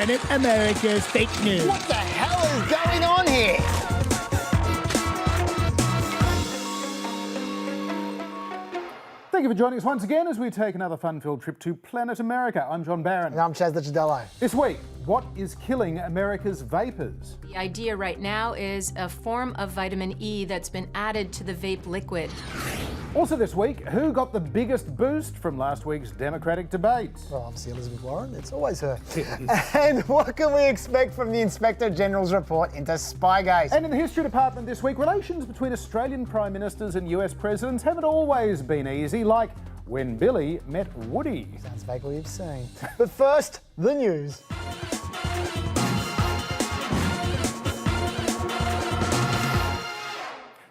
Planet America's fake news. What the hell is going on here? Thank you for joining us once again as we take another fun-filled trip to Planet America. I'm John Barron. And I'm Chaz Licciardello. This week, what is killing America's vapers? The idea right now is a form of vitamin E that's been added to the vape liquid. Also this week, who got the biggest boost from last week's Democratic debate? Well, obviously Elizabeth Warren, it's always her. And what can we expect from the Inspector General's report into Spygate? And in the History Department this week, relations between Australian Prime Ministers and US Presidents haven't always been easy, like when Billy met Woody. Sounds vaguely obscene. But first, the news.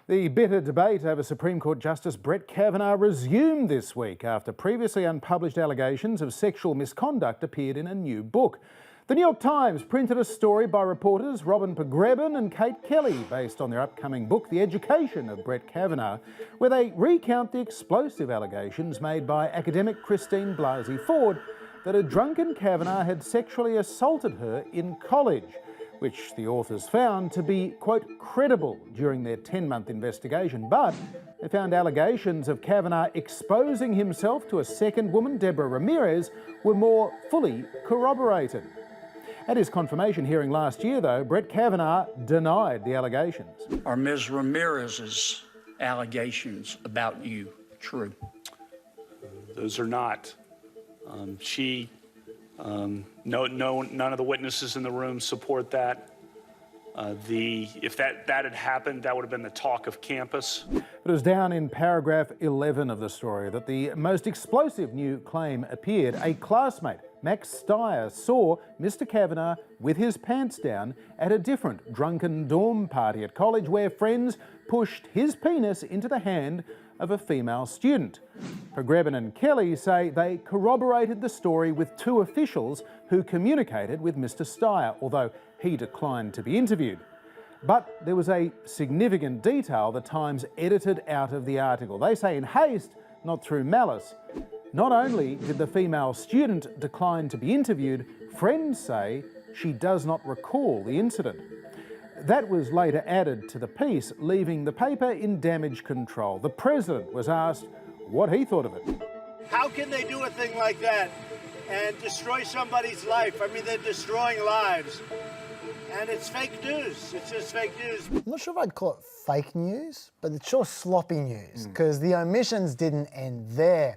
The bitter debate over Supreme Court Justice Brett Kavanaugh resumed this week after previously unpublished allegations of sexual misconduct appeared in a new book. The New York Times printed a story by reporters Robin Pogrebin and Kate Kelly based on their upcoming book, The Education of Brett Kavanaugh, where they recount the explosive allegations made by academic Christine Blasey Ford that a drunken Kavanaugh had sexually assaulted her in college, which the authors found to be, quote, credible during their 10-month investigation. But they found allegations of Kavanaugh exposing himself to a second woman, Deborah Ramirez, were more fully corroborated. At his confirmation hearing last year, though, Brett Kavanaugh denied the allegations. Are Ms. Ramirez's allegations about you true? Those are not. None of the witnesses in the room support that. If that had happened, that would have been the talk of campus. It was down in paragraph 11 of the story that the most explosive new claim appeared. A classmate, Max Steyer, saw Mr. Kavanaugh with his pants down at a different drunken dorm party at college where friends pushed his penis into the hand of a female student. Pogrebin and Kelly say they corroborated the story with two officials who communicated with Mr. Steyer, although he declined to be interviewed. But there was a significant detail the Times edited out of the article. They say in haste, not through malice. Not only did the female student decline to be interviewed, friends say she does not recall the incident. That was later added to the piece, leaving the paper in damage control. The president was asked what he thought of it. How can they do a thing like that and destroy somebody's life? I mean, they're destroying lives. And it's fake news. It's just fake news. I'm not sure if I'd call it fake news, but it's sure sloppy news, because the omissions didn't end there.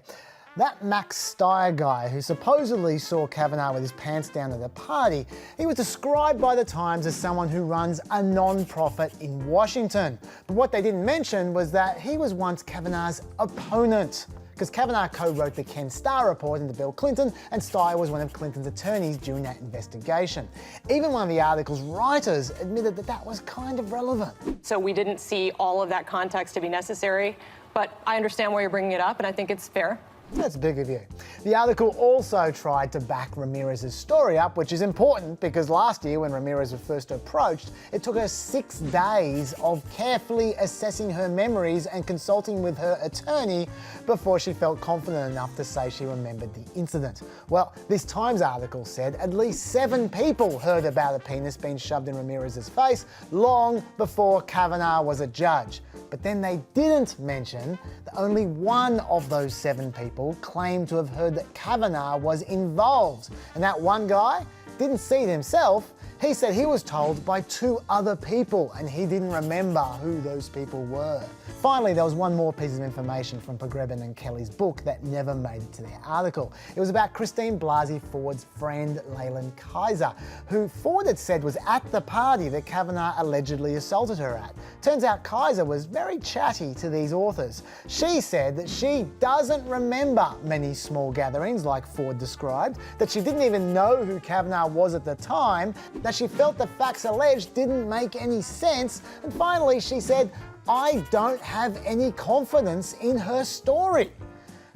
That Max Steyer guy who supposedly saw Kavanaugh with his pants down at a party, he was described by the Times as someone who runs a non-profit in Washington. But what they didn't mention was that he was once Kavanaugh's opponent, because Kavanaugh co-wrote the Ken Starr report into Bill Clinton, and Steyer was one of Clinton's attorneys during that investigation. Even one of the article's writers admitted that that was kind of relevant. So we didn't see all of that context to be necessary, but I understand why you're bringing it up, and I think it's fair. That's big of you. The article also tried to back Ramirez's story up, which is important because last year when Ramirez was first approached, it took her 6 days of carefully assessing her memories and consulting with her attorney before she felt confident enough to say she remembered the incident. Well, this Times article said at least 7 people heard about a penis being shoved in Ramirez's face long before Kavanaugh was a judge. But then they didn't mention that only one of those 7 people claimed to have heard that Kavanaugh was involved. And that one guy didn't see it himself. He said he was told by 2 other people and he didn't remember who those people were. Finally, there was one more piece of information from Pogrebin and Kelly's book that never made it to their article. It was about Christine Blasey Ford's friend, Leyland Kaiser, who Ford had said was at the party that Kavanaugh allegedly assaulted her at. Turns out Kaiser was very chatty to these authors. She said that she doesn't remember many small gatherings like Ford described, that she didn't even know who Kavanaugh was at the time, that she felt the facts alleged didn't make any sense, and finally she said, I don't have any confidence in her story.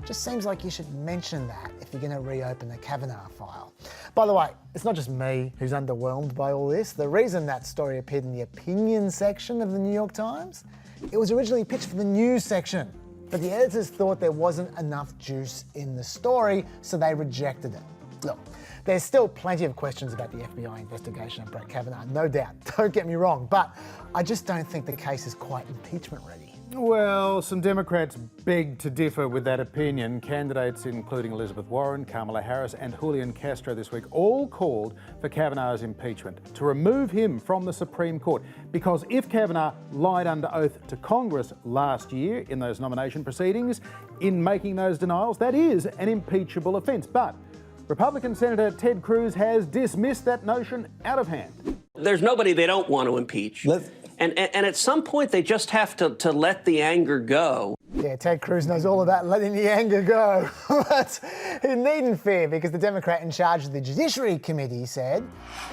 Just seems like you should mention that if you're going to reopen the Kavanaugh file. By the way, it's not just me who's underwhelmed by all this. The reason that story appeared in the opinion section of the New York Times, it was originally pitched for the news section, but the editors thought there wasn't enough juice in the story, so they rejected it. Look, There's still plenty of questions about the FBI investigation of Brett Kavanaugh, no doubt. Don't get me wrong, but I just don't think the case is quite impeachment ready. Well, some Democrats beg to differ with that opinion. Candidates including Elizabeth Warren, Kamala Harris and Julian Castro this week all called for Kavanaugh's impeachment, to remove him from the Supreme Court. Because if Kavanaugh lied under oath to Congress last year in those nomination proceedings, in making those denials, that is an impeachable offence. But Republican Senator Ted Cruz has dismissed that notion out of hand. There's nobody they don't want to impeach. And at some point, they just have to let the anger go. Yeah, Ted Cruz knows all about letting the anger go. But he needn't fear, because the Democrat in charge of the Judiciary Committee said,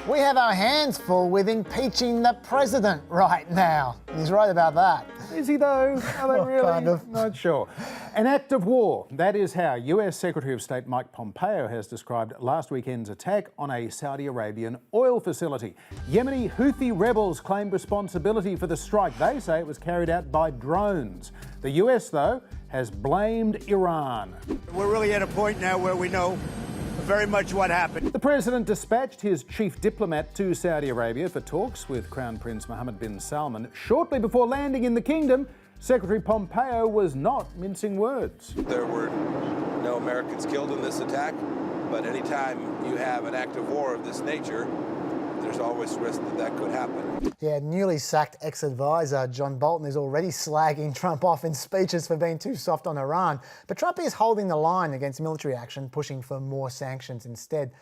"We have our hands full with impeaching the president right now." He's right about that. Is he though? Are they really? Kind of. Not sure. An act of war. That is how US Secretary of State Mike Pompeo has described last weekend's attack on a Saudi Arabian oil facility. Yemeni Houthi rebels claimed responsibility for the strike. They say it was carried out by drones. The US, though, has blamed Iran. We're really at a point now where we know very much what happened. The president dispatched his chief diplomat to Saudi Arabia for talks with Crown Prince Mohammed bin Salman. Shortly before landing in the kingdom, Secretary Pompeo was not mincing words. There were no Americans killed in this attack, but anytime you have an act of war of this nature, there's always risk that could happen. Yeah, newly sacked ex-advisor John Bolton is already slagging Trump off in speeches for being too soft on Iran. But Trump is holding the line against military action, pushing for more sanctions instead.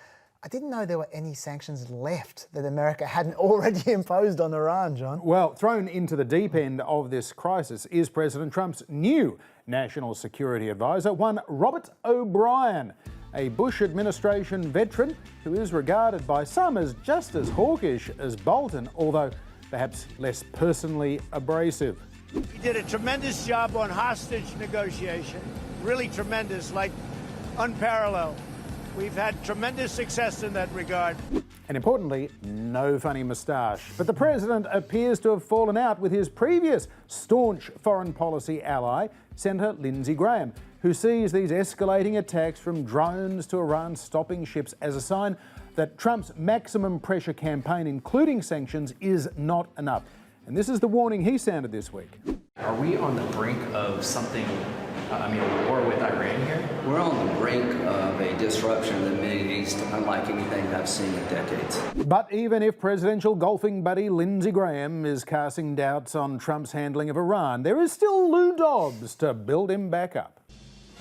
I didn't know there were any sanctions left that America hadn't already imposed on Iran, John. Well, thrown into the deep end of this crisis is President Trump's new national security advisor, one Robert O'Brien, a Bush administration veteran who is regarded by some as just as hawkish as Bolton, although perhaps less personally abrasive. He did a tremendous job on hostage negotiation, really tremendous, like unparalleled. We've had tremendous success in that regard. And importantly, no funny moustache. But the president appears to have fallen out with his previous staunch foreign policy ally, Senator Lindsey Graham, who sees these escalating attacks from drones to Iran stopping ships as a sign that Trump's maximum pressure campaign, including sanctions, is not enough. And this is the warning he sounded this week. Are we on the brink of something, a war with Iran here? We're on the brink of a disruption in the Middle East unlike anything I've seen in decades. But even if presidential golfing buddy Lindsey Graham is casting doubts on Trump's handling of Iran, there is still Lou Dobbs to build him back up.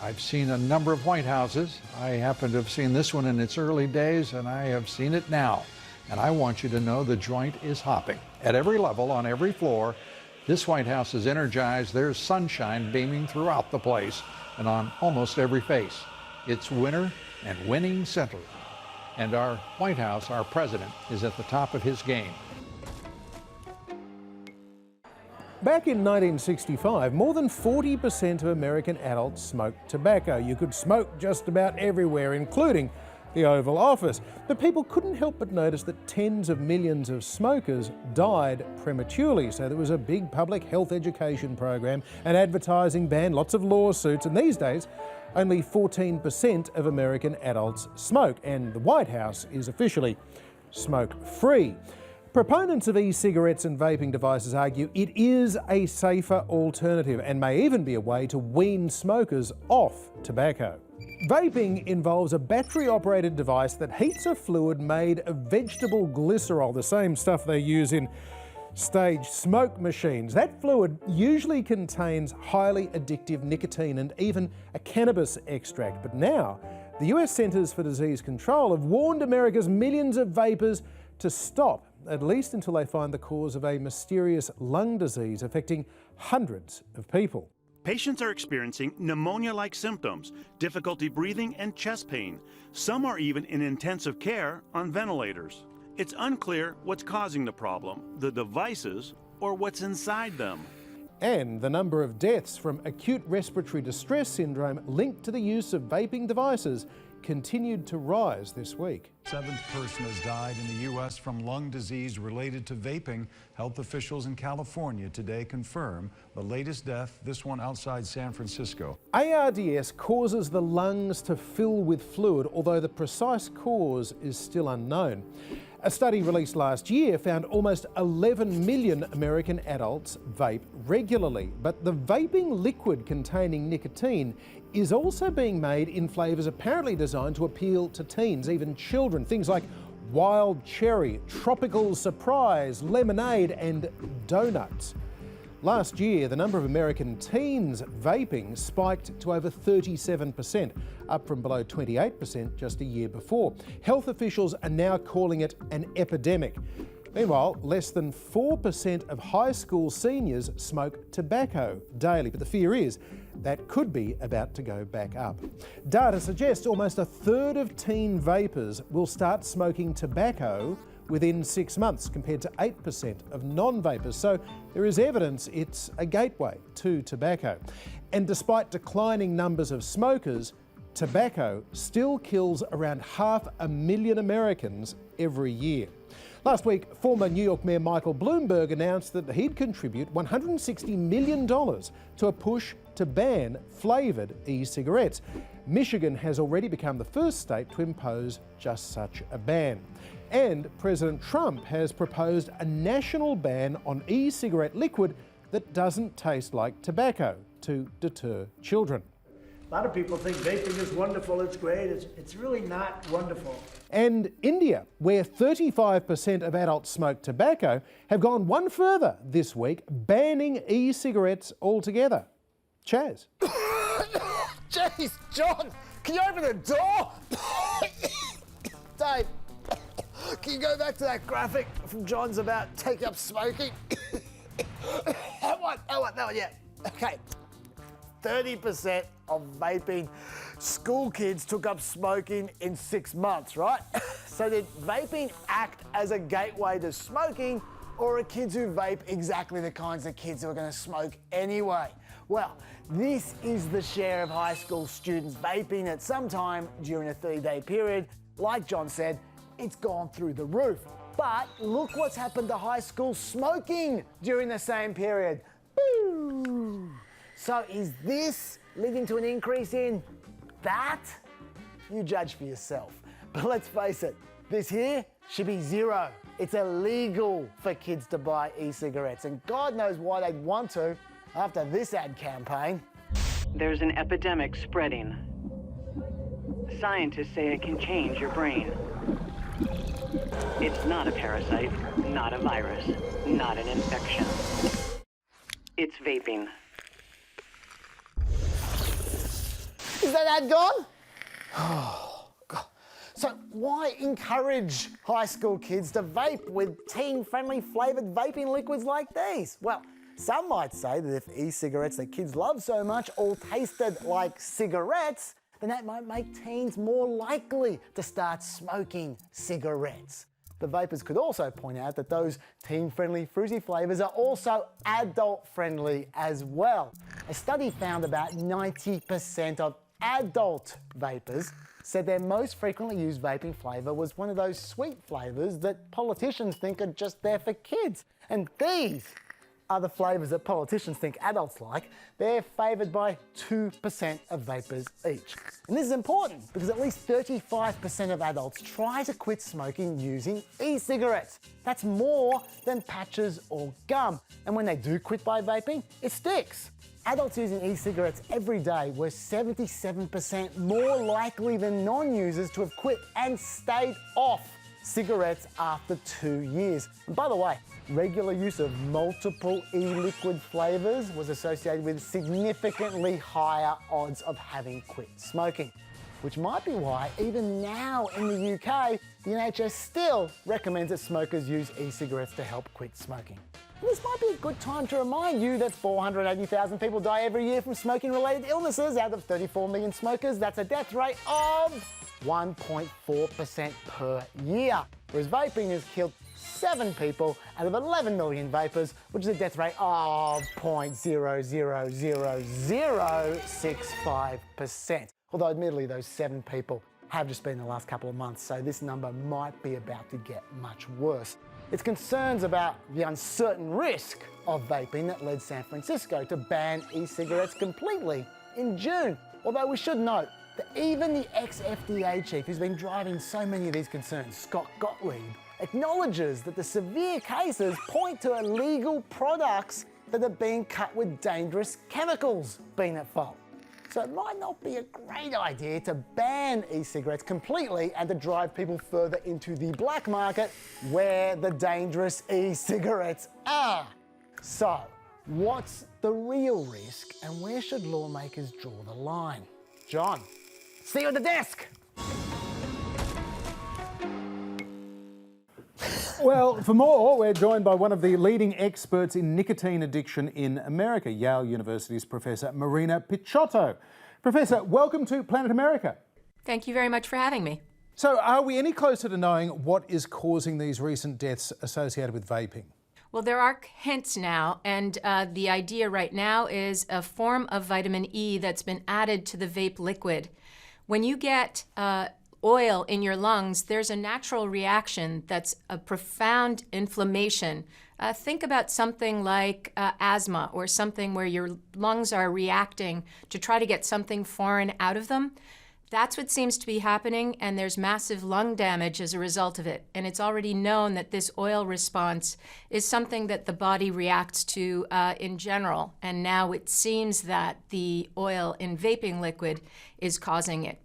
I've seen a number of White Houses. I happen to have seen this one in its early days, and I have seen it now. And I want you to know the joint is hopping. At every level, on every floor, this White House is energized. There's sunshine beaming throughout the place and on almost every face. It's winner and winning center. And our White House, our president, is at the top of his game. Back in 1965, more than 40% of American adults smoked tobacco. You could smoke just about everywhere, including the Oval Office. But people couldn't help but notice that tens of millions of smokers died prematurely. So there was a big public health education program, an advertising ban, lots of lawsuits, and these days, only 14% of American adults smoke, and the White House is officially smoke-free. Proponents of e-cigarettes and vaping devices argue it is a safer alternative and may even be a way to wean smokers off tobacco. Vaping involves a battery-operated device that heats a fluid made of vegetable glycerol, the same stuff they use in stage smoke machines. That fluid usually contains highly addictive nicotine and even a cannabis extract. But now, the US Centers for Disease Control have warned America's millions of vapers to stop, at least until they find the cause of a mysterious lung disease affecting hundreds of people. Patients are experiencing pneumonia-like symptoms, difficulty breathing, and chest pain. Some are even in intensive care on ventilators. It's unclear what's causing the problem, the devices, or what's inside them. And the number of deaths from acute respiratory distress syndrome linked to the use of vaping devices continued to rise this week. Seventh person has died in the U.S. from lung disease related to vaping. Health officials in California today confirm the latest death, this one outside San Francisco. ARDS causes the lungs to fill with fluid, although the precise cause is still unknown. A study released last year found almost 11 million American adults vape regularly, but the vaping liquid containing nicotine is also being made in flavours apparently designed to appeal to teens, even children. Things like wild cherry, tropical surprise, lemonade and donuts. Last year, the number of American teens vaping spiked to over 37%, up from below 28% just a year before. Health officials are now calling it an epidemic. Meanwhile, less than 4% of high school seniors smoke tobacco daily, but the fear is that could be about to go back up. Data suggests almost a third of teen vapers will start smoking tobacco within 6 months, compared to 8% of non-vapers. So there is evidence it's a gateway to tobacco. And despite declining numbers of smokers, tobacco still kills around 500,000 Americans every year. Last week, former New York Mayor Michael Bloomberg announced that he'd contribute $160 million to a push to ban flavoured e-cigarettes. Michigan has already become the first state to impose just such a ban. And President Trump has proposed a national ban on e-cigarette liquid that doesn't taste like tobacco to deter children. A lot of people think vaping is wonderful, it's great. It's really not wonderful. And India, where 35% of adults smoke tobacco, have gone one further this week, banning e-cigarettes altogether. Chaz. Jeez, John, can you open the door? Dave, can you go back to that graphic from John's about take up smoking? That one, yeah. Okay. 30% of vaping school kids took up smoking in 6 months, right? So did vaping act as a gateway to smoking, or are kids who vape exactly the kinds of kids who are going to smoke anyway? Well, this is the share of high school students vaping at some time during a 30-day period. Like John said, it's gone through the roof. But look what's happened to high school smoking during the same period. Boo! So is this leading to an increase in that? You judge for yourself. But let's face it, this here should be zero. It's illegal for kids to buy e-cigarettes, and God knows why they'd want to after this ad campaign. There's an epidemic spreading. Scientists say it can change your brain. It's not a parasite, not a virus, not an infection. It's vaping. Is that ad gone? Oh, God. So why encourage high school kids to vape with teen-friendly flavoured vaping liquids like these? Well, some might say that if e-cigarettes that kids love so much all tasted like cigarettes, then that might make teens more likely to start smoking cigarettes. The vapers could also point out that those teen-friendly fruity flavours are also adult-friendly as well. A study found about 90% of adult vapers said their most frequently used vaping flavour was one of those sweet flavours that politicians think are just there for kids. And these are the flavours that politicians think adults like. They're favoured by 2% of vapers each. And this is important because at least 35% of adults try to quit smoking using e-cigarettes. That's more than patches or gum. And when they do quit by vaping, it sticks. Adults using e-cigarettes every day were 77% more likely than non-users to have quit and stayed off cigarettes after 2 years. And by the way, regular use of multiple e-liquid flavours was associated with significantly higher odds of having quit smoking, which might be why even now in the UK, the NHS still recommends that smokers use e-cigarettes to help quit smoking. And this might be a good time to remind you that 480,000 people die every year from smoking-related illnesses. Out of 34 million smokers, that's a death rate of 1.4% per year. Whereas vaping has killed 7 people out of 11 million vapers, which is a death rate of 0.0000065%. Although admittedly those 7 people have just been in the last couple of months, so this number might be about to get much worse. It's concerns about the uncertain risk of vaping that led San Francisco to ban e-cigarettes completely in June. Although we should note that even the ex-FDA chief who's been driving so many of these concerns, Scott Gottlieb, acknowledges that the severe cases point to illegal products that are being cut with dangerous chemicals being at fault. So it might not be a great idea to ban e-cigarettes completely and to drive people further into the black market where the dangerous e-cigarettes are. So, what's the real risk and where should lawmakers draw the line? John, see you at the desk. Well, for more, we're joined by one of the leading experts in nicotine addiction in America, Yale University's Professor Marina Picciotto. Professor, welcome to Planet America. Thank you very much for having me. So, are we any closer to knowing what is causing these recent deaths associated with vaping? Well, there are hints now, and the idea right now is a form of vitamin E that's been added to the vape liquid. When you get oil in your lungs, there's a natural reaction that's a profound inflammation. Think about something like asthma or something where your lungs are reacting to try to get something foreign out of them. That's what seems to be happening, and there's massive lung damage as a result of it. And it's already known that this oil response is something that the body reacts to in general. And now it seems that the oil in vaping liquid is causing it.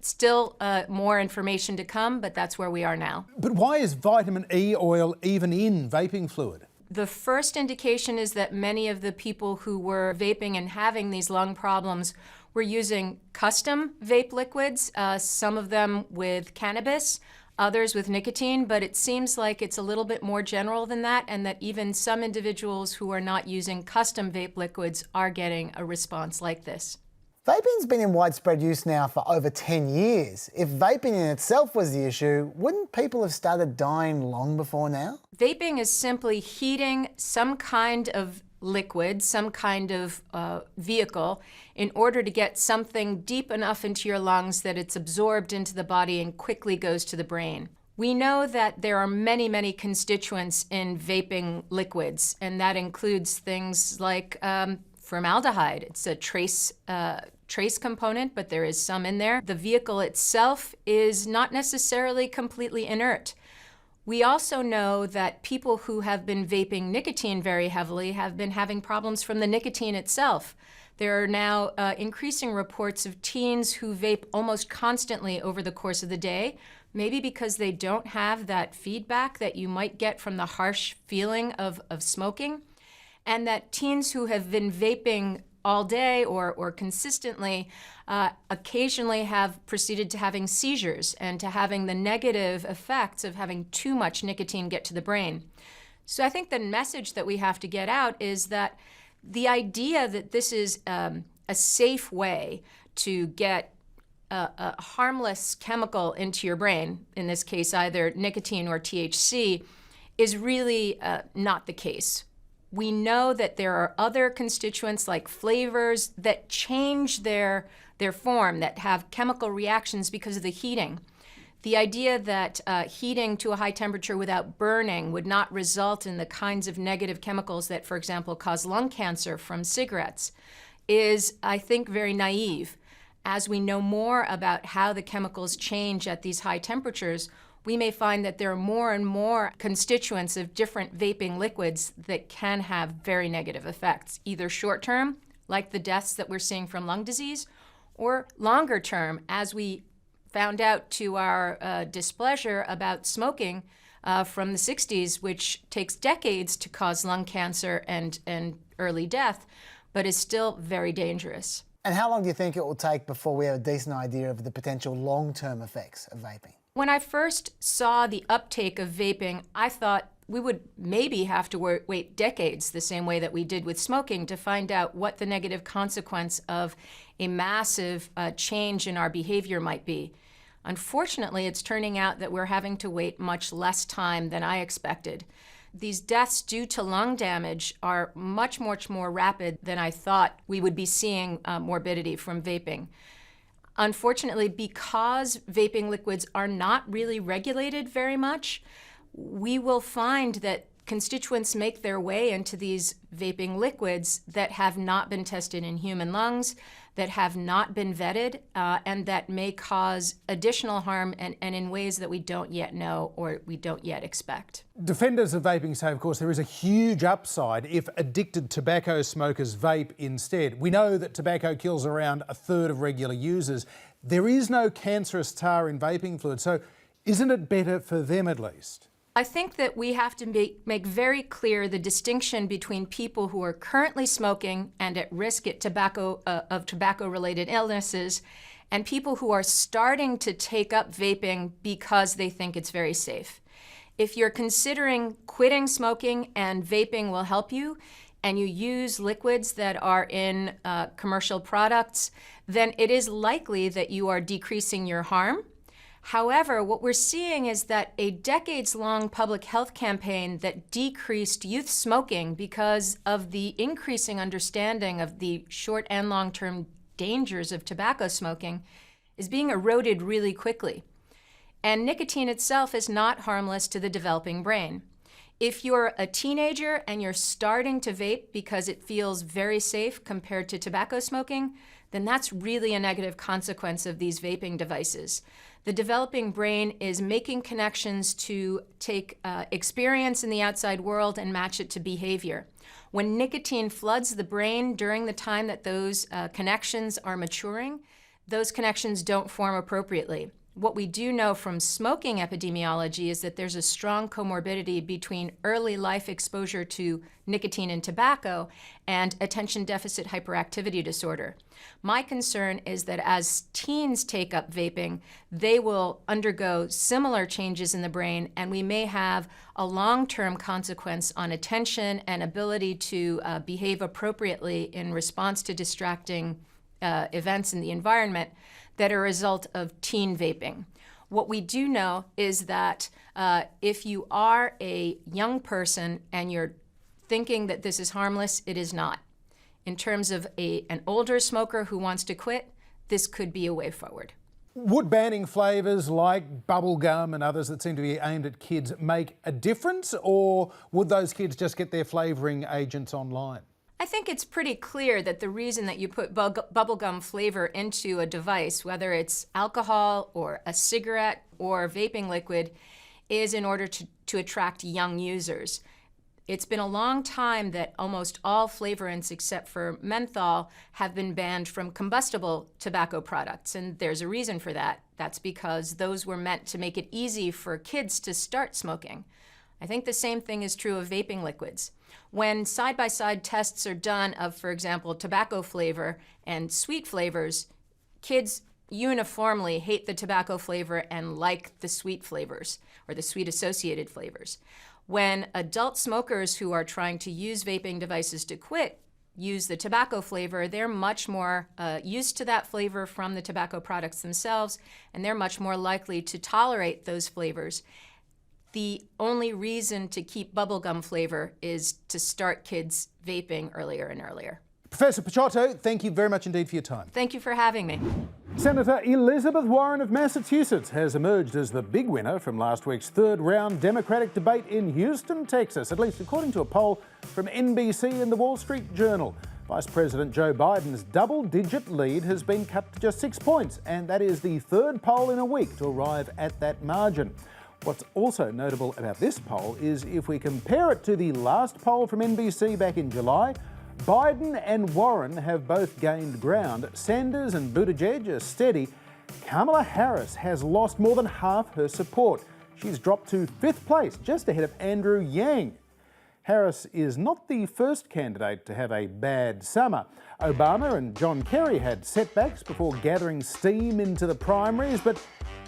Still more information to come, but that's where we are now. But why is vitamin E oil even in vaping fluid? The first indication is that many of the people who were vaping and having these lung problems were using custom vape liquids, some of them with cannabis, others with nicotine, but it seems like it's a little bit more general than that, and that even some individuals who are not using custom vape liquids are getting a response like this. Vaping's been in widespread use now for over 10 years. If vaping in itself was the issue, wouldn't people have started dying long before now? Vaping is simply heating some kind of liquid, some kind of vehicle, in order to get something deep enough into your lungs that it's absorbed into the body and quickly goes to the brain. We know that there are many, many constituents in vaping liquids, and that includes things like formaldehyde. It's a trace component, but there is some in there. The vehicle itself is not necessarily completely inert. We also know that people who have been vaping nicotine very heavily have been having problems from the nicotine itself. There are now increasing reports of teens who vape almost constantly over the course of the day, maybe because they don't have that feedback that you might get from the harsh feeling of smoking, and that teens who have been vaping all day or consistently occasionally have proceeded to having seizures and to having the negative effects of having too much nicotine get to the brain. So I think the message that we have to get out is that the idea that this is a safe way to get a harmless chemical into your brain, in this case either nicotine or THC, is really not the case. We know that there are other constituents like flavors that change their form, that have chemical reactions because of the heating. The idea that heating to a high temperature without burning would not result in the kinds of negative chemicals that, for example, cause lung cancer from cigarettes is, I think, very naive. As we know more about how the chemicals change at these high temperatures, we may find that there are more and more constituents of different vaping liquids that can have very negative effects, either short-term, like the deaths that we're seeing from lung disease, or longer-term, as we found out to our displeasure about smoking from the 60s, which takes decades to cause lung cancer and early death, but is still very dangerous. And how long do you think it will take before we have a decent idea of the potential long-term effects of vaping? When I first saw the uptake of vaping, I thought we would maybe have to wait decades, the same way that we did with smoking, to find out what the negative consequence of a massive change in our behavior might be. Unfortunately, it's turning out that we're having to wait much less time than I expected. These deaths due to lung damage are much, much more rapid than I thought we would be seeing morbidity from vaping. unfortunately, because vaping liquids are not really regulated very much, we will find that constituents make their way into these vaping liquids that have not been tested in human lungs, that have not been vetted, and that may cause additional harm and in ways that we don't yet know or we don't yet expect. Defenders of vaping say, of course, there is a huge upside if addicted tobacco smokers vape instead. We know that tobacco kills around a third of regular users. There is no cancerous tar in vaping fluid, so isn't it better for them at least? I think that we have to make very clear the distinction between people who are currently smoking and at risk of tobacco-related illnesses and people who are starting to take up vaping because they think it's very safe. If you're considering quitting smoking and vaping will help you, and you use liquids that are in commercial products, then it is likely that you are decreasing your harm. However, what we're seeing is that a decades-long public health campaign that decreased youth smoking because of the increasing understanding of the short and long-term dangers of tobacco smoking is being eroded really quickly. And nicotine itself is not harmless to the developing brain. If you're a teenager and you're starting to vape because it feels very safe compared to tobacco smoking, then that's really a negative consequence of these vaping devices. The developing brain is making connections to take experience in the outside world and match it to behavior. When nicotine floods the brain during the time that those connections are maturing, those connections don't form appropriately. What we do know from smoking epidemiology is that there's a strong comorbidity between early life exposure to nicotine and tobacco and attention deficit hyperactivity disorder. My concern is that as teens take up vaping, they will undergo similar changes in the brain, and we may have a long-term consequence on attention and ability to behave appropriately in response to distracting events in the environment that are a result of teen vaping. What we do know is that if you are a young person and you're thinking that this is harmless, it is not. In terms of an older smoker who wants to quit, this could be a way forward. Would banning flavours like bubblegum and others that seem to be aimed at kids make a difference, or would those kids just get their flavouring agents online? I think it's pretty clear that the reason that you put bubblegum flavor into a device, whether it's alcohol or a cigarette or vaping liquid, is in order to attract young users. It's been a long time that almost all flavorants except for menthol have been banned from combustible tobacco products, and there's a reason for that. That's because those were meant to make it easy for kids to start smoking. I think the same thing is true of vaping liquids. When side-by-side tests are done of, for example, tobacco flavor and sweet flavors, kids uniformly hate the tobacco flavor and like the sweet flavors or the sweet associated flavors. When adult smokers who are trying to use vaping devices to quit use the tobacco flavor, they're much more used to that flavor from the tobacco products themselves, and they're much more likely to tolerate those flavors. The only reason to keep bubblegum flavor is to start kids vaping earlier and earlier. Professor Picciotto, thank you very much indeed for your time. Thank you for having me. Senator Elizabeth Warren of Massachusetts has emerged as the big winner from last week's third-round Democratic debate in Houston, Texas, at least according to a poll from NBC and the Wall Street Journal. Vice President Joe Biden's double-digit lead has been cut to just 6 points, and that is the third poll in a week to arrive at that margin. What's also notable about this poll is if we compare it to the last poll from NBC back in July, Biden and Warren have both gained ground. Sanders and Buttigieg are steady. Kamala Harris has lost more than half her support. She's dropped to 5th place, just ahead of Andrew Yang. Harris is not the first candidate to have a bad summer. Obama and John Kerry had setbacks before gathering steam into the primaries, but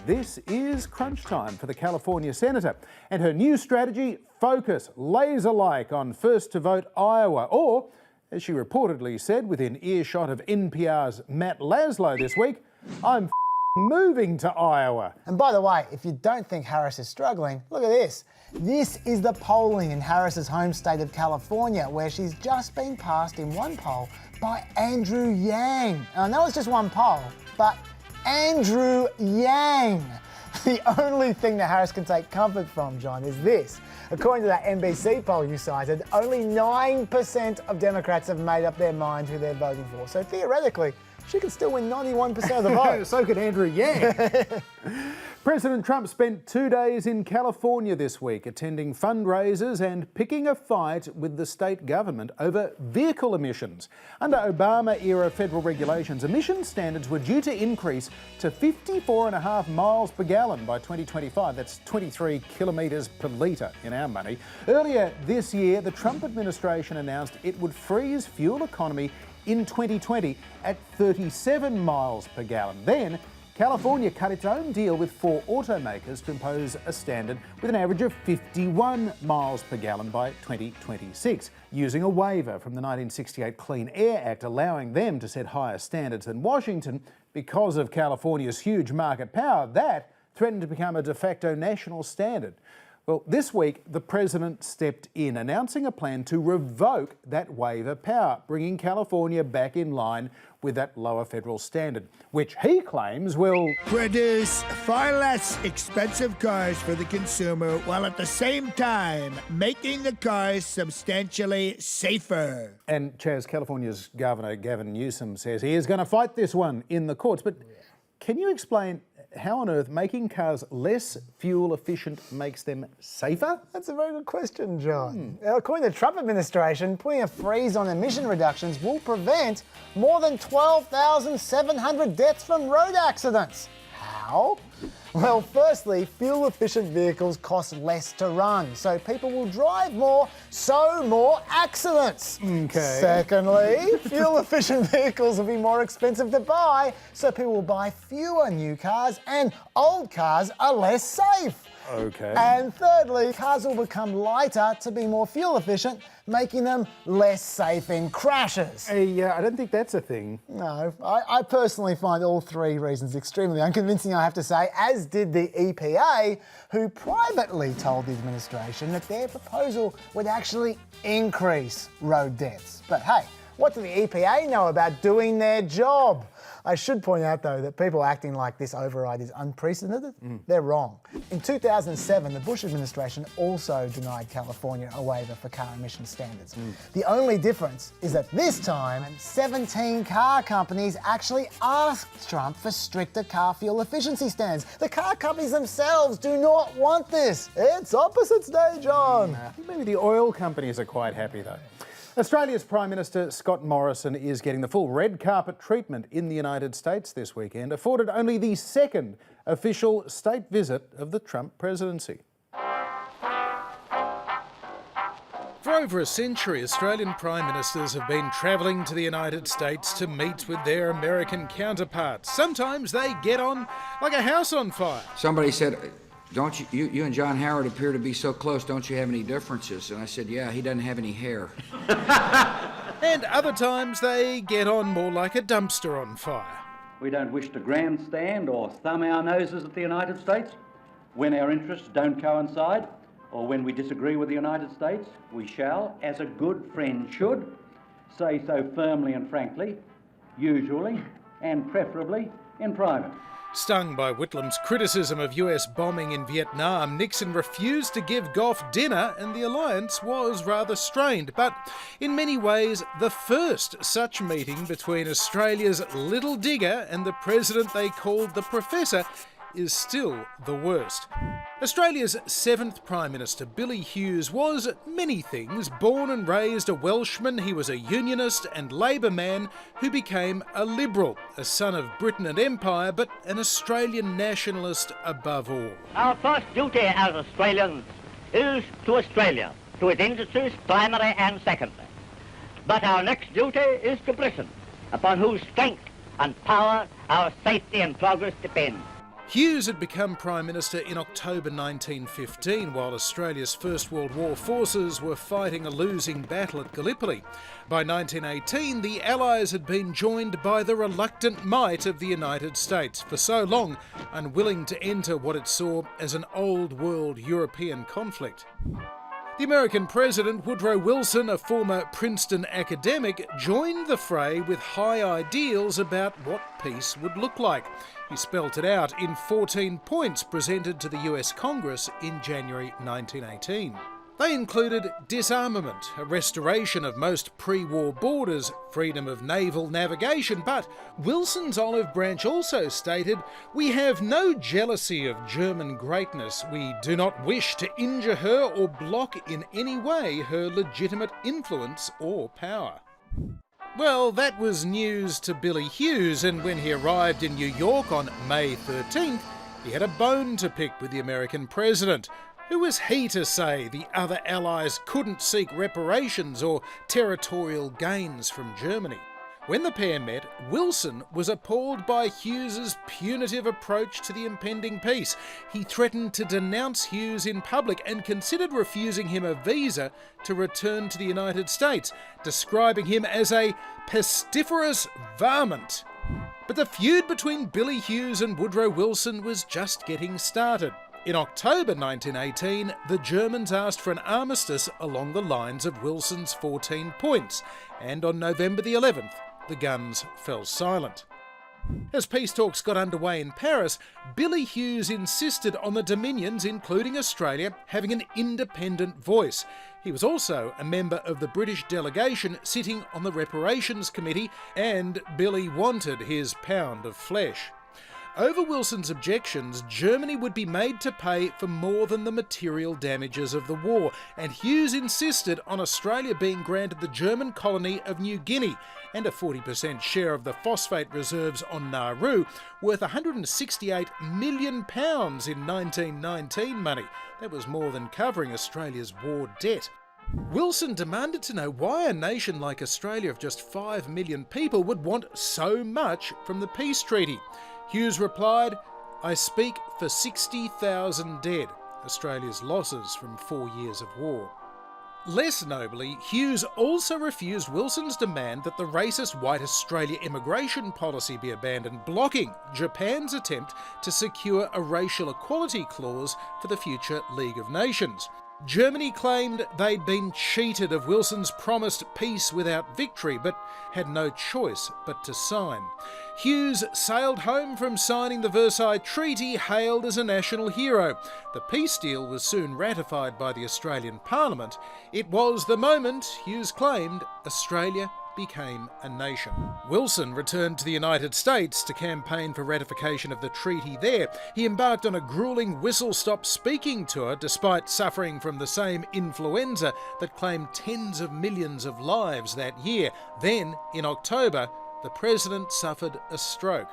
this is crunch time for the California senator. And her new strategy, focus laser-like on first-to-vote Iowa, or, as she reportedly said within earshot of NPR's Matt Laslo this week, I'm moving to Iowa. And by the way, if you don't think Harris is struggling, look at this. This is the polling in Harris's home state of California, where she's just been passed in one poll by Andrew Yang. Now, that was just one poll, but Andrew Yang. The only thing that Harris can take comfort from, John, is this. According to that NBC poll you cited, only 9% of Democrats have made up their mind who they're voting for. So theoretically, she could still win 91% of the vote. So could Andrew Yang. President Trump spent 2 days in California this week, attending fundraisers and picking a fight with the state government over vehicle emissions. Under Obama-era federal regulations, emission standards were due to increase to 54.5 miles per gallon by 2025. That's 23 kilometres per litre in our money. Earlier this year, the Trump administration announced it would freeze fuel economy in 2020 at 37 miles per gallon. Then, California cut its own deal with 4 automakers to impose a standard with an average of 51 miles per gallon by 2026, using a waiver from the 1968 Clean Air Act, allowing them to set higher standards than Washington. Because of California's huge market power, that threatened to become a de facto national standard. Well, this week, the president stepped in, announcing a plan to revoke that waiver power, bringing California back in line with that lower federal standard, which he claims will produce far less expensive cars for the consumer, while at the same time making the cars substantially safer. And Chaz, California's Governor Gavin Newsom says he is going to fight this one in the courts. But can you explain how on earth making cars less fuel efficient makes them safer? That's a very good question, John. Now, according to the Trump administration, putting a freeze on emission reductions will prevent more than 12,700 deaths from road accidents. How? Well, firstly, fuel-efficient vehicles cost less to run, so people will drive more, so more accidents. Okay. Secondly, fuel-efficient vehicles will be more expensive to buy, so people will buy fewer new cars, and old cars are less safe. Okay. And thirdly, cars will become lighter to be more fuel efficient, making them less safe in crashes. I don't think that's a thing. No, I personally find all 3 reasons extremely unconvincing, I have to say, as did the EPA, who privately told the administration that their proposal would actually increase road deaths. But hey, what do the EPA know about doing their job? I should point out, though, that people acting like this override is unprecedented. They're wrong. In 2007, the Bush administration also denied California a waiver for car emission standards. The only difference is that this time, 17 car companies actually asked Trump for stricter car fuel efficiency standards. The car companies themselves do not want this. It's opposites day, John. I think maybe the oil companies are quite happy, though. Australia's Prime Minister Scott Morrison is getting the full red carpet treatment in the United States this weekend, afforded only the 2nd official state visit of the Trump presidency. For over a century, Australian Prime Ministers have been travelling to the United States to meet with their American counterparts. Sometimes they get on like a house on fire. Somebody said, "Don't you and John Howard appear to be so close, don't you have any differences?" And I said, "Yeah, he doesn't have any hair." And other times they get on more like a dumpster on fire. We don't wish to grandstand or thumb our noses at the United States. When our interests don't coincide, or when we disagree with the United States, we shall, as a good friend should, say so firmly and frankly, usually and preferably in private. Stung by Whitlam's criticism of US bombing in Vietnam, Nixon refused to give Gough dinner and the alliance was rather strained. But in many ways, the first such meeting between Australia's little digger and the president they called the Professor is still the worst. Australia's 7th Prime Minister, Billy Hughes, was many things. Born and raised a Welshman, he was a unionist and Labor man who became a Liberal, a son of Britain and Empire, but an Australian nationalist above all. Our first duty as Australians is to Australia, to its industries, primary and secondary. But our next duty is to Britain, upon whose strength and power our safety and progress depend. Hughes had become Prime Minister in October 1915, while Australia's First World War forces were fighting a losing battle at Gallipoli. By 1918, the Allies had been joined by the reluctant might of the United States, for so long unwilling to enter what it saw as an old world European conflict. The American president, Woodrow Wilson, a former Princeton academic, joined the fray with high ideals about what peace would look like. He spelt it out in 14 points presented to the US Congress in January 1918. They included disarmament, a restoration of most pre-war borders, freedom of naval navigation, but Wilson's olive branch also stated, "We have no jealousy of German greatness. We do not wish to injure her or block in any way her legitimate influence or power." Well, that was news to Billy Hughes, and when he arrived in New York on May 13th, he had a bone to pick with the American president. Who was he to say the other allies couldn't seek reparations or territorial gains from Germany? When the pair met, Wilson was appalled by Hughes's punitive approach to the impending peace. He threatened to denounce Hughes in public and considered refusing him a visa to return to the United States, describing him as a pestiferous varmint. But the feud between Billy Hughes and Woodrow Wilson was just getting started. In October 1918, the Germans asked for an armistice along the lines of Wilson's 14 points, and on November the 11th, the guns fell silent. As peace talks got underway in Paris, Billy Hughes insisted on the Dominions, including Australia, having an independent voice. He was also a member of the British delegation sitting on the Reparations Committee, and Billy wanted his pound of flesh. Over Wilson's objections, Germany would be made to pay for more than the material damages of the war, and Hughes insisted on Australia being granted the German colony of New Guinea and a 40% share of the phosphate reserves on Nauru, worth £168 million in 1919 money. That was more than covering Australia's war debt. Wilson demanded to know why a nation like Australia of just 5 million people would want so much from the peace treaty. Hughes replied, "I speak for 60,000 dead, Australia's losses from 4 years of war." Less nobly, Hughes also refused Wilson's demand that the racist white Australia immigration policy be abandoned, blocking Japan's attempt to secure a racial equality clause for the future League of Nations. Germany claimed they'd been cheated of Wilson's promised peace without victory, but had no choice but to sign. Hughes sailed home from signing the Versailles Treaty, hailed as a national hero. The peace deal was soon ratified by the Australian Parliament. It was the moment, Hughes claimed, Australia became a nation. Wilson returned to the United States to campaign for ratification of the treaty there. He embarked on a grueling whistle-stop speaking tour despite suffering from the same influenza that claimed tens of millions of lives that year. Then, in October, the president suffered a stroke.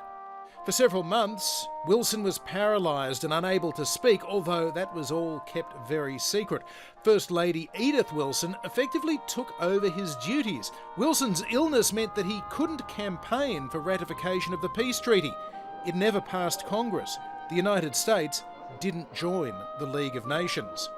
For several months, Wilson was paralysed and unable to speak, although that was all kept very secret. First Lady Edith Wilson effectively took over his duties. Wilson's illness meant that he couldn't campaign for ratification of the peace treaty. It never passed Congress. The United States didn't join the League of Nations.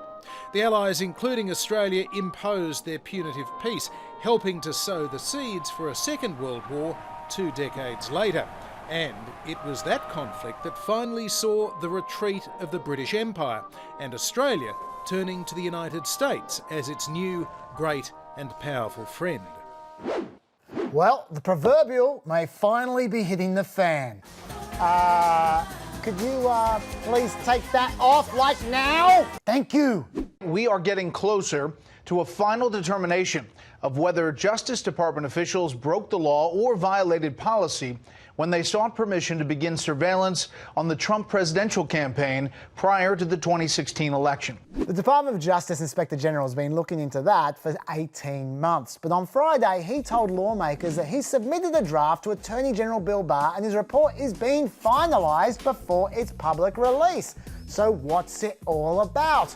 The Allies, including Australia, imposed their punitive peace, helping to sow the seeds for a Second World War 2 decades later. And it was that conflict that finally saw the retreat of the British Empire and Australia turning to the United States as its new, great and powerful friend. Well, the proverbial may finally be hitting the fan. Could you please take that off like now? Thank you. We are getting closer to a final determination of whether Justice Department officials broke the law or violated policy when they sought permission to begin surveillance on the Trump presidential campaign prior to the 2016 election. The Department of Justice Inspector General has been looking into that for 18 months. But on Friday, he told lawmakers that he submitted a draft to Attorney General Bill Barr and his report is being finalised before its public release. So what's it all about?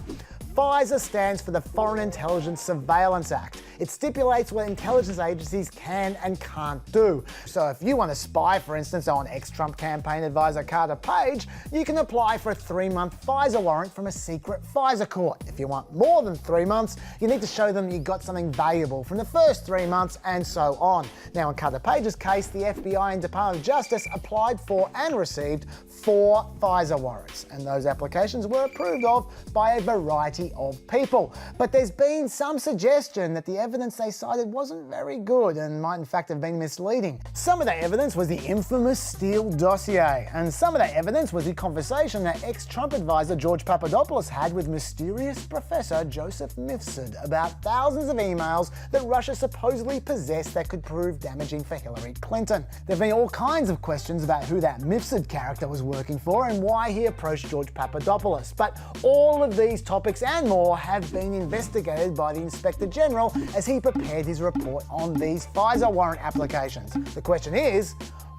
FISA stands for the Foreign Intelligence Surveillance Act. It stipulates what intelligence agencies can and can't do. So if you want to spy, for instance, on ex-Trump campaign advisor Carter Page, you can apply for a 3-month FISA warrant from a secret FISA court. If you want more than 3 months, you need to show them you got something valuable from the first 3 months and so on. Now in Carter Page's case, the FBI and Department of Justice applied for and received 4 FISA warrants, and those applications were approved of by a variety safety of people. But there's been some suggestion that the evidence they cited wasn't very good and might in fact have been misleading. Some of that evidence was the infamous Steele dossier, and some of that evidence was the conversation that ex-Trump advisor George Papadopoulos had with mysterious Professor Joseph Mifsud about thousands of emails that Russia supposedly possessed that could prove damaging for Hillary Clinton. There have been all kinds of questions about who that Mifsud character was working for and why he approached George Papadopoulos. But all of these topics and more have been investigated by the Inspector General as he prepared his report on these FISA warrant applications. The question is,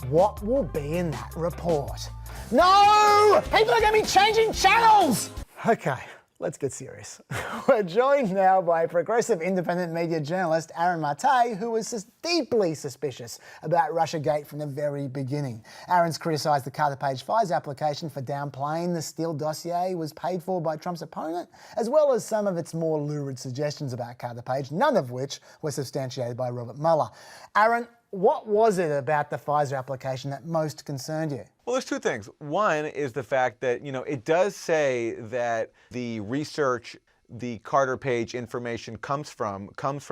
what will be in that report? No! People are going to be changing channels! Okay, let's get serious. We're joined now by progressive independent media journalist Erin Murtagh, who was deeply suspicious about Russiagate from the very beginning. Erin's criticised the Carter Page FISA application for downplaying the Steele dossier was paid for by Trump's opponent, as well as some of its more lurid suggestions about Carter Page, none of which were substantiated by Robert Mueller. Erin, what was it about the FISA application that most concerned you? Well, there's two things. One is the fact that, it does say that the research the Carter Page information comes from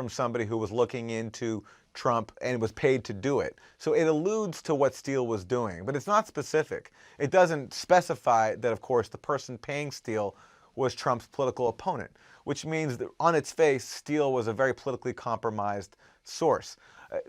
somebody who was looking into Trump and was paid to do it. So it alludes to what Steele was doing, but it's not specific. It doesn't specify that, of course, the person paying Steele was Trump's political opponent, which means that on its face, Steele was a very politically compromised source.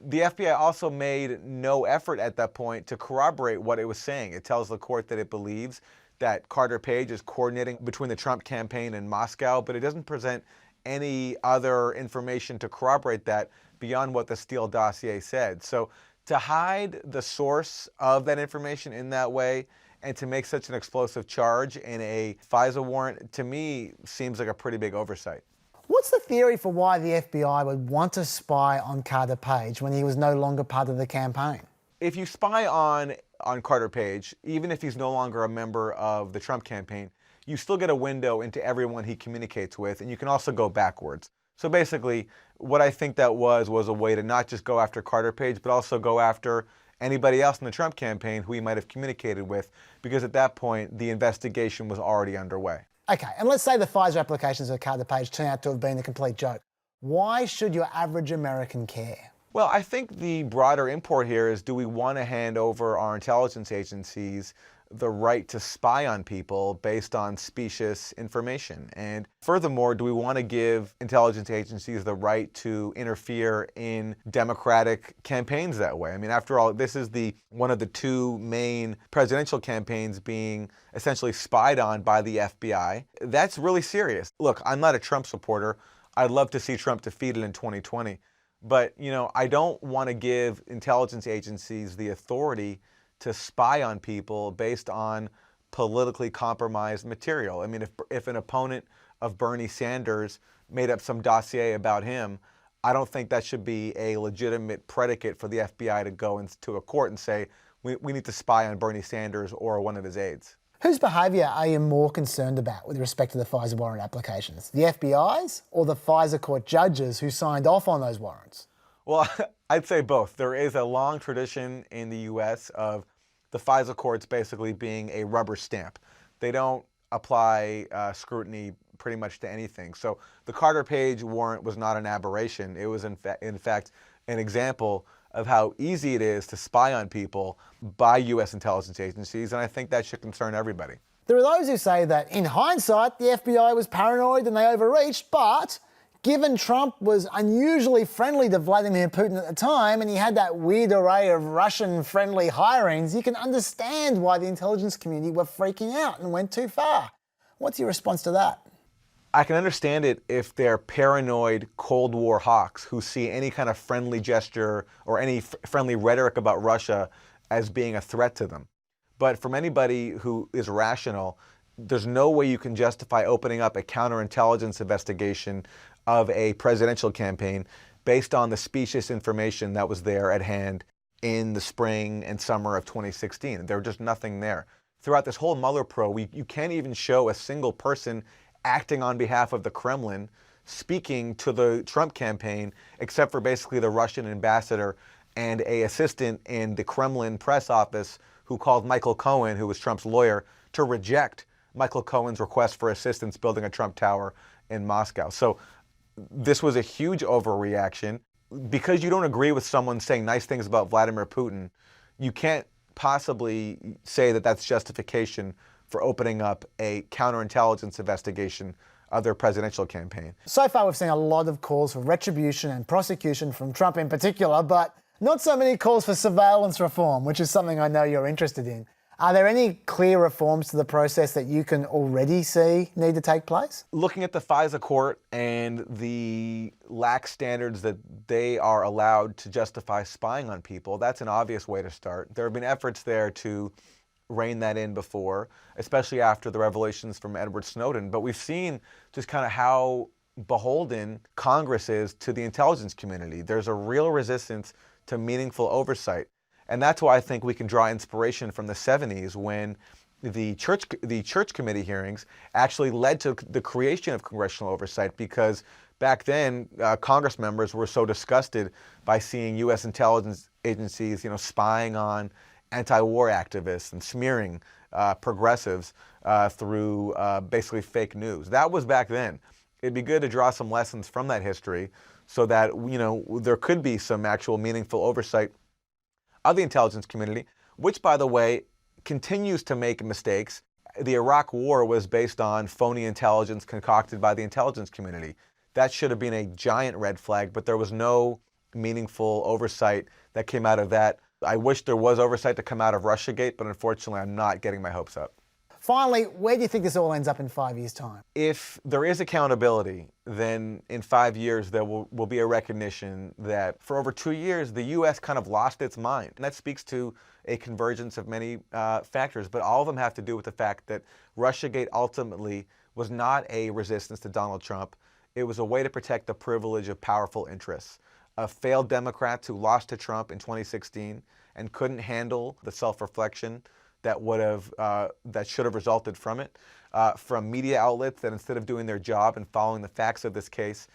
The FBI also made no effort at that point to corroborate what it was saying. It tells the court that it believes that Carter Page is coordinating between the Trump campaign and Moscow, but it doesn't present any other information to corroborate that beyond what the Steele dossier said. So to hide the source of that information in that way and to make such an explosive charge in a FISA warrant, to me, seems like a pretty big oversight. What's the theory for why the FBI would want to spy on Carter Page when he was no longer part of the campaign? If you spy on Carter Page, even if he's no longer a member of the Trump campaign, you still get a window into everyone he communicates with, and you can also go backwards. So basically, what I think that was a way to not just go after Carter Page, but also go after anybody else in the Trump campaign who he might have communicated with, because at that point, the investigation was already underway. Okay, and let's say the FISA applications of Carter Page turn out to have been a complete joke. Why should your average American care? Well, I think the broader import here is, do we want to hand over our intelligence agencies the right to spy on people based on specious information? And furthermore, do we want to give intelligence agencies the right to interfere in democratic campaigns that way? I mean, after all, this is one of the two main presidential campaigns being essentially spied on by the FBI. That's really serious. Look, I'm not a Trump supporter. I'd love to see Trump defeated in 2020. But, I don't want to give intelligence agencies the authority to spy on people based on politically compromised material. I mean, if an opponent of Bernie Sanders made up some dossier about him, I don't think that should be a legitimate predicate for the FBI to go into a court and say, we need to spy on Bernie Sanders or one of his aides. Whose behaviour are you more concerned about with respect to the FISA warrant applications? The FBI's or the FISA court judges who signed off on those warrants? Well, I'd say both. There is a long tradition in the U.S. of the FISA courts basically being a rubber stamp. They don't apply scrutiny pretty much to anything. So the Carter Page warrant was not an aberration. It was in fact an example of how easy it is to spy on people by U.S. intelligence agencies, and I think that should concern everybody. There are those who say that in hindsight, the FBI was paranoid and they overreached, but given Trump was unusually friendly to Vladimir Putin at the time and he had that weird array of Russian-friendly hirings, you can understand why the intelligence community were freaking out and went too far. What's your response to that? I can understand it if they're paranoid Cold War hawks who see any kind of friendly gesture or any friendly rhetoric about Russia as being a threat to them. But from anybody who is rational, there's no way you can justify opening up a counterintelligence investigation of a presidential campaign based on the specious information that was there at hand in the spring and summer of 2016. There was just nothing there. Throughout this whole Mueller probe, you can't even show a single person acting on behalf of the Kremlin, speaking to the Trump campaign, except for basically the Russian ambassador and an assistant in the Kremlin press office who called Michael Cohen, who was Trump's lawyer, to reject Michael Cohen's request for assistance building a Trump tower in Moscow. So this was a huge overreaction. Because you don't agree with someone saying nice things about Vladimir Putin, you can't possibly say that that's justification for opening up a counterintelligence investigation of their presidential campaign. So far, we've seen a lot of calls for retribution and prosecution from Trump in particular, but not so many calls for surveillance reform, which is something I know you're interested in. Are there any clear reforms to the process that you can already see need to take place? Looking at the FISA court and the lax standards that they are allowed to justify spying on people, that's an obvious way to start. There have been efforts there to rein that in before, especially after the revelations from Edward Snowden. But we've seen just kind of how beholden Congress is to the intelligence community. There's a real resistance to meaningful oversight. And that's why I think we can draw inspiration from the 70s when the church committee hearings actually led to the creation of congressional oversight, because back then Congress members were so disgusted by seeing U.S. intelligence agencies, spying on anti-war activists and smearing progressives through basically fake news. That was back then. It'd be good to draw some lessons from that history so that, there could be some actual meaningful oversight of the intelligence community, which, by the way, continues to make mistakes. The Iraq War was based on phony intelligence concocted by the intelligence community. That should have been a giant red flag, but there was no meaningful oversight that came out of that. I wish there was oversight to come out of Russiagate, but unfortunately, I'm not getting my hopes up. Finally, where do you think this all ends up in 5 years' time? If there is accountability, then in 5 years there will be a recognition that for over 2 years the U.S. kind of lost its mind. And that speaks to a convergence of many factors, but all of them have to do with the fact that Russiagate ultimately was not a resistance to Donald Trump. It was a way to protect the privilege of powerful interests, of failed Democrats who lost to Trump in 2016 and couldn't handle the self-reflection that should have resulted from it, from media outlets that, instead of doing their job and following the facts of this case,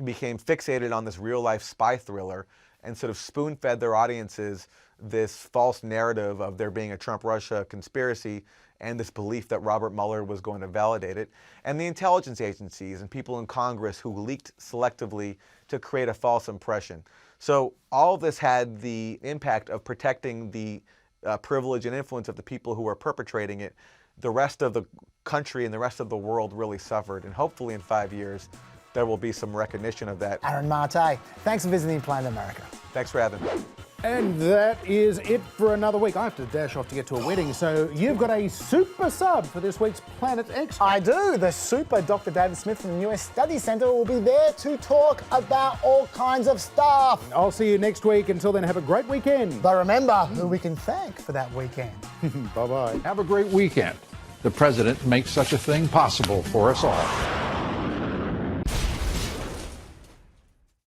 became fixated on this real-life spy thriller and sort of spoon-fed their audiences this false narrative of there being a Trump-Russia conspiracy and this belief that Robert Mueller was going to validate it, and the intelligence agencies and people in Congress who leaked selectively to create a false impression. So all of this had the impact of protecting the privilege and influence of the people who were perpetrating it. The rest of the country and the rest of the world really suffered, and hopefully in 5 years there will be some recognition of that. Erin Murtagh, thanks for visiting Planet America. Thanks for having me. And that is it for another week. I have to dash off to get to a wedding, so you've got a super sub for this week's Planet X. I do. The super Dr. David Smith from the US Study Centre will be there to talk about all kinds of stuff. I'll see you next week. Until then, have a great weekend. But remember who we can thank for that weekend. Bye-bye. Have a great weekend. The president makes such a thing possible for us all.